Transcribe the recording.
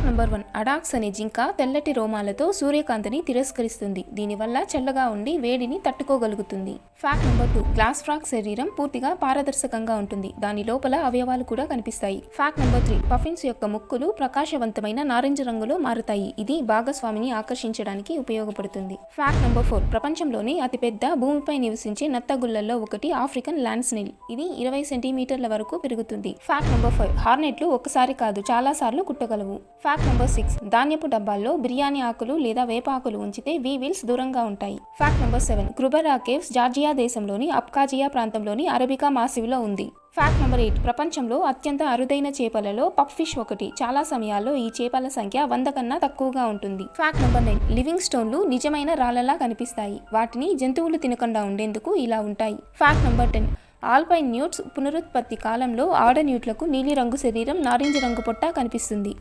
Number 1. Audax అనే జింక తెల్లటి రోమాలతో సూర్యకాంతిని తిరస్కరిస్తుంది. దీనివల్ల చల్లగా ఉండి వేడిని తట్టుకోగలుగుతుంది. Fact number 2. గ్లాస్ ఫ్రాగ్ శరీరం పూర్తిగా పారదర్శకంగా ఉంటుంది. దాని లోపల అవయవాలు కూడా కనిపిస్తాయి. Fact number 3. పఫిన్స్ యొక్క ముక్కులు ప్రకాశవంతమైన నారింజ రంగులో మారుతాయి. ఇది భాగస్వామిని ఆకర్షించడానికి ఉపయోగపడుతుంది. Fact number 4. ప్రపంచంలోని అతిపెద్ద భూమిపై నివసించే నత్తగుళ్లలో ఒకటి ఆఫ్రికన్ ల్యాండ్ స్నేల్. ఇది 20 సెంటీమీటర్ల వరకు పెరుగుతుంది. Fact number 5. హార్నెట్లు ఒక్కసారి కాదు చాలా సార్లు కుట్టగలవు. Fact number 6. ధాన్యపు డబ్బాల్లో బిర్యానీ ఆకులు లేదా వేప ఆకులు ఉంచితే వీవిల్స్ దూరంగా ఉంటాయి. Fact number 7. క్రుబెరా కేవ్స్ జార్జియా దేశంలోని అబ్ఖాజియా ప్రాంతంలోని అరబికా మాసివ్లో ఉంది. Fact number 8. ప్రపంచంలో అత్యంత అరుదైన చేపలలో పప్ ఫిష్ ఒకటి. చాలా సమయాల్లో ఈ చేపల సంఖ్య 100 కన్నా తక్కువగా ఉంటుంది. Fact number 9. లివింగ్ స్టోన్లు నిజమైన రాళ్లలా కనిపిస్తాయి. వాటిని జంతువులు తినకుండా ఉండేందుకు ఇలా ఉంటాయి. Fact number 10. ఆల్పైన్ న్యూట్స్ పునరుత్పత్తి కాలంలో ఆడ న్యూట్లకు నీలిరంగు శరీరం నారింజ రంగు పొట్ట కనిపిస్తుంది.